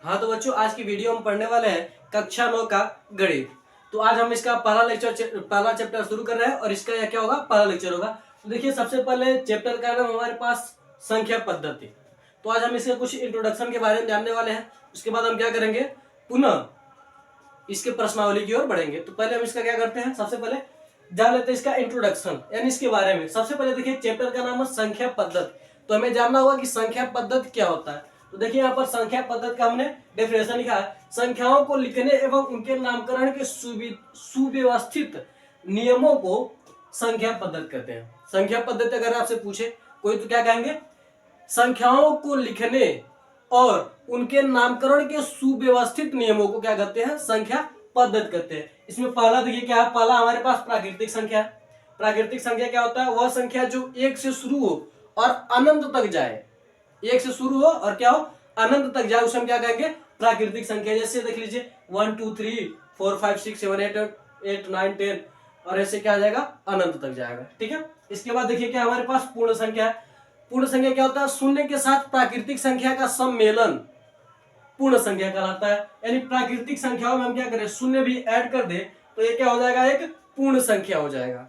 हाँ तो बच्चों, आज की वीडियो हम पढ़ने वाले हैं कक्षा 9 का गणित। तो आज हम इसका पहला चैप्टर शुरू कर रहे हैं और इसका क्या होगा, पहला लेक्चर होगा। तो देखिए, सबसे पहले चैप्टर का नाम हमारे पास संख्या पद्धति। तो आज हम इसके कुछ इंट्रोडक्शन के बारे में जानने वाले हैं। उसके बाद हम क्या करेंगे, पुनः इसके प्रश्नावली की ओर बढ़ेंगे। तो पहले हम इसका क्या करते हैं, सबसे पहले जान लेते हैं इसका इंट्रोडक्शन, यानी इसके बारे में। सबसे पहले देखिए, चैप्टर का नाम है संख्या पद्धति। तो हमें जानना होगा कि संख्या पद्धति क्या होता है। तो देखिए, यहाँ पर संख्या पद्धति का हमने डेफिनेशन लिखा है, संख्याओं को लिखने एवं उनके नामकरण के सुव्यवस्थित नियमों को संख्या पद्धति कहते हैं। संख्या पद्धति अगर आपसे पूछे कोई, तो क्या कहेंगे, संख्याओं को लिखने और उनके नामकरण के सुव्यवस्थित नियमों को क्या कहते हैं, संख्या पद्धति कहते हैं। इसमें पहला देखिए क्या है, पहला हमारे पास प्राकृतिक संख्या है। प्राकृतिक संख्या क्या होता है, वह संख्या जो एक से शुरू हो और अनंत तक जाए। एक से शुरू हो और क्या हो, अनंत तक जाए, उसे हम क्या कहेंगे, प्राकृतिक संख्या। जैसे देख लीजिए 1 2 3 4 5 6 7 8 9 10 और ऐसे क्या आ जाएगा, अनंत तक जाएगा। ठीक है। इसके बाद देखिए क्या हमारे पास पूर्ण संख्या है। पूर्ण संख्या क्या होता है, शून्य के साथ प्राकृतिक संख्या का सम्मेलन पूर्ण संख्या कहलाता है। यानी प्राकृतिक संख्याओं में हम क्या करें, शून्य भी ऐड कर दे तो ये क्या हो जाएगा, एक पूर्ण संख्या हो जाएगा।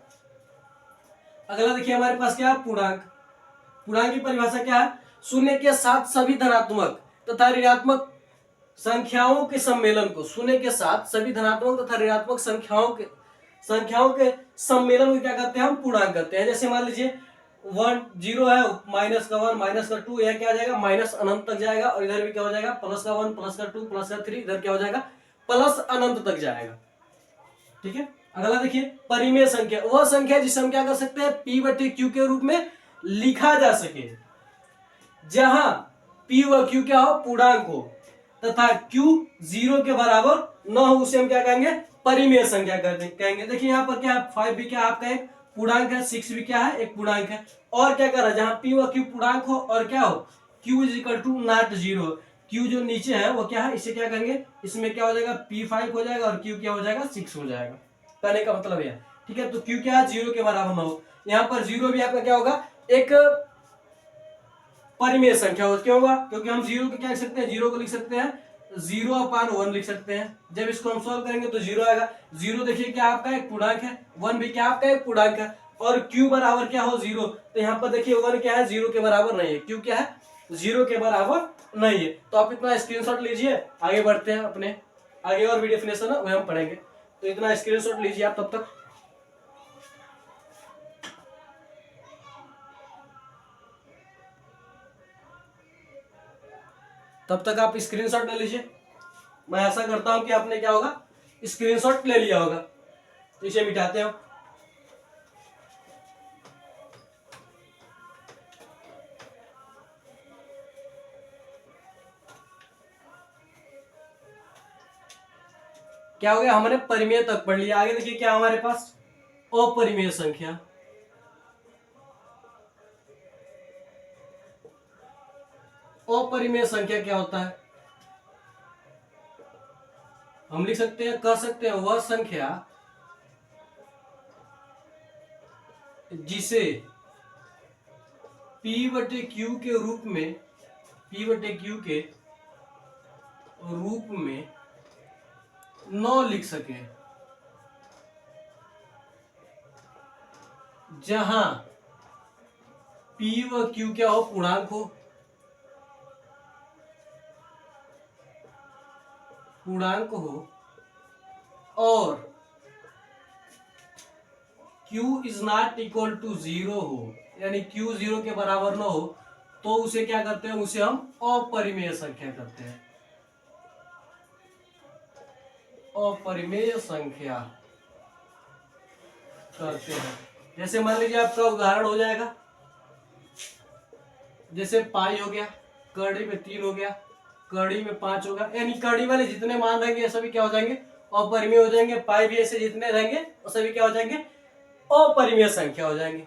अगला देखिए हमारे पास क्या है, पूर्णांक। पूर्णांक की परिभाषा क्या है, शून्य के साथ सभी धनात्मक तथा ऋणात्मक संख्याओं के सम्मेलन को, शून्य के साथ सभी धनात्मक तथा ऋणात्मक संख्याओं के सम्मेलन को क्या कहते हैं, हम पूर्णांक कहते हैं। जैसे मान लीजिए 1 0 है, माइनस का 1 माइनस का 2, यह क्या आ जाएगा, माइनस अनंत तक जाएगा। और इधर भी क्या हो जाएगा, प्लस का 1 प्लस का 2 प्लस का 3, इधर क्या हो जाएगा, प्लस अनंत तक जाएगा। ठीक है। अगला देखिए, परिमेय संख्या, वह संख्या जिसे हम क्या कर सकते हैं, P/Q के रूप में लिखा जा सके, जहां P व Q क्या हो, पूर्णांक हो, तथा Q 0 के बराबर न हो, उसे हम क्या कहेंगे, परिमेय संख्या कहेंगे। देखिए यहाँ पर क्या है, 5 भी क्या आपका एक पूर्णांक है, 6 भी क्या है, एक पूर्णांक है। और क्या कर रहा है, जहां P व Q पूर्णांक हो और क्या हो, Q = 0। Q जो नीचे है वो क्या है, इसे क्या कहेंगे, इसमें क्या हो जाएगा, P5 हो जाएगा और Q क्या हो जाएगा, 6 हो जाएगा। कहने का मतलब यह, ठीक है। तो Q क्या है, 0 के बराबर न हो। यहाँ पर 0 भी आपका क्या होगा, एक परिमेय संख्या हो। क्यों होगा, क्योंकि हम 0 को क्या लिख सकते हैं, 0 को लिख सकते हैं 0/1 लिख सकते हैं। जब इसको हम सॉल्व करेंगे तो 0 आएगा। 0 देखिए क्या आपका एक पूर्णांक है, 1 भी क्या आपका एक पूर्णांक है, और Q बराबर क्या हो, 0। तो यहाँ पर देखिए 1 क्या है, 0 के बराबर नहीं है, Q क्या है, 0 के बराबर नहीं है। तो आप इतना स्क्रीनशॉट लीजिए, आगे बढ़ते हैं अपने, आगे और भी डेफिनेशन है वह हम पढ़ेंगे। तो इतना स्क्रीनशॉट लीजिए आप तब तक आप स्क्रीनशॉट ले लीजिए। मैं ऐसा करता हूं कि आपने क्या होगा, स्क्रीनशॉट ले लिया होगा। तो इसे मिटाते हैं। क्या हो गया, हमने परिमेय तक पढ़ लिया। आगे देखिए क्या हमारे पास, अपरिमेय संख्या। अपरिमेय संख्या क्या होता है, हम लिख सकते हैं, कह सकते हैं, वह संख्या जिसे P/Q के रूप में, P/Q के रूप में न लिख सके, जहां P व Q क्या हो, पूर्णांक हो, और Q ≠ 0 हो, यानी Q 0 के बराबर न हो, तो उसे क्या करते हैं, उसे हम अपरिमेय संख्या करते हैं। अपरिमेय संख्या करते हैं। जैसे मान लीजिए आपका उदाहरण हो जाएगा, जैसे पाई हो गया, कड़ी में 3 हो गया, कड़ी में 5 होगा, यानी कड़ी वाले जितने मान रहेंगे सभी क्या हो जाएंगे, अपरिमेय हो जाएंगे। पाई भी ऐसे जितने रहेंगे वो सभी क्या हो जाएंगे, अपरिमेय संख्या हो जाएंगे।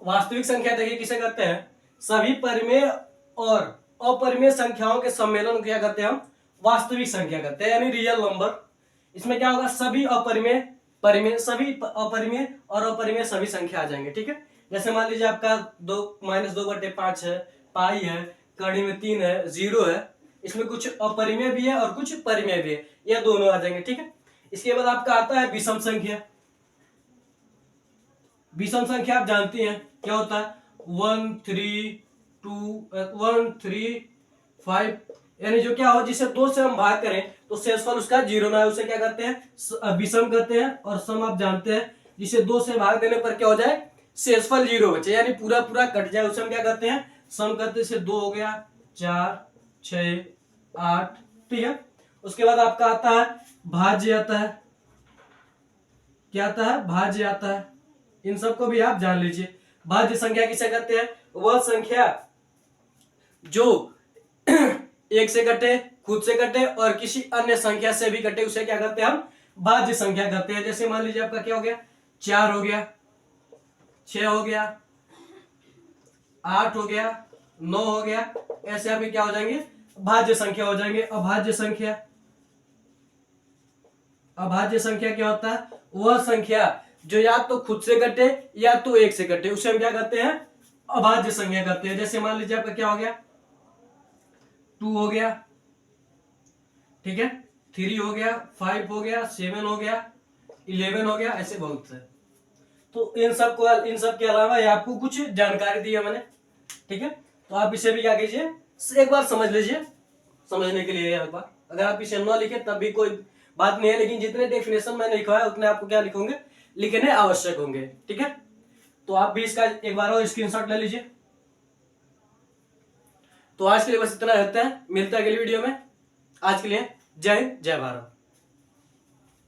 वास्तविक संख्या देखिए किसे कहते हैं, सभी परिमेय और अपरिमेय संख्याओं के सम्मेलन को क्या कहते हैं, हम वास्तविक संख्या कहते हैं, यानी रियल नंबर। इसमें क्या होगा, सभी अपरिमेय, परिमेय, सभी अपरिमेय और अपरिमेय सभी संख्या आ जाएंगे। ठीक है। जैसे मान लीजिए आपका 2 - 2/5 है, पाई है, कड़ी में 3 है, 0 है, इसमें कुछ अपरिमेय भी है और कुछ परिमेय भी है, ये दोनों आ जाएंगे। ठीक है, इसके बाद आपका आता है विषम संख्या। विषम संख्या आप जानती हैं क्या होता है, 1 3 2 1 3 5, यानी जो क्या हो जिसे 2 से हम भाग करें तो शेषफल उसका 0 ना है, उसे क्या करते हैं विषम कहते हैं। और सम आप जानते हैं जिसे 2 से भाग देने पर क्या हो जाए, शेषफल 0 बचे, यानी पूरा पूरा कट जाए, उसे हम क्या करते हैं सम करते हैं। 2 हो गया, 4 6 8, ठीक है। उसके बाद आपका आता है भाज्य आता है, क्या आता है, भाज्य आता है। इन सबको भी आप जान लीजिए। भाज्य संख्या किसे कहते हैं, वह संख्या जो एक से कटे, खुद से कटे और किसी अन्य संख्या से भी कटे, उसे क्या करते हैं हम भाज्य संख्या कहते हैं। जैसे मान लीजिए आपका क्या हो गया, 4 हो गया, 6 हो गया, 8 हो गया, 9 हो गया, ऐसे आपके क्या हो जाएंगे, भाज्य संख्या हो जाएंगे। अभाज्य संख्या, अभाज्य संख्या क्या होता है, वह संख्या जो या तो खुद से कटे या तो एक से कटे, उसे हम क्या कहते हैं अभाज्य संख्या कहते हैं। जैसे मान लीजिए आपका क्या हो गया, 2 हो गया, ठीक है, 3 हो गया, 5 हो गया, 7 हो गया, 11 हो गया, ऐसे बहुत से। तो इन सब के अलावा ये आपको कुछ जानकारी दी है मैंने, ठीक है। तो आप इसे भी क्या कीजिए, एक बार समझ लीजिए, समझने के लिए एक बार। अगर आप इसे न लिखे तब भी कोई बात नहीं है, लेकिन जितने डेफिनेशन मैंने लिखा है उतने आपको क्या लिखोगे, लिखने आवश्यक होंगे, ठीक है। तो आप भी इसका एक बार और स्क्रीनशॉट ले लीजिए। तो आज के लिए बस इतना रहता है, मिलता है अगली वीडियो में। आज के लिए जय हिंद, जय भारत।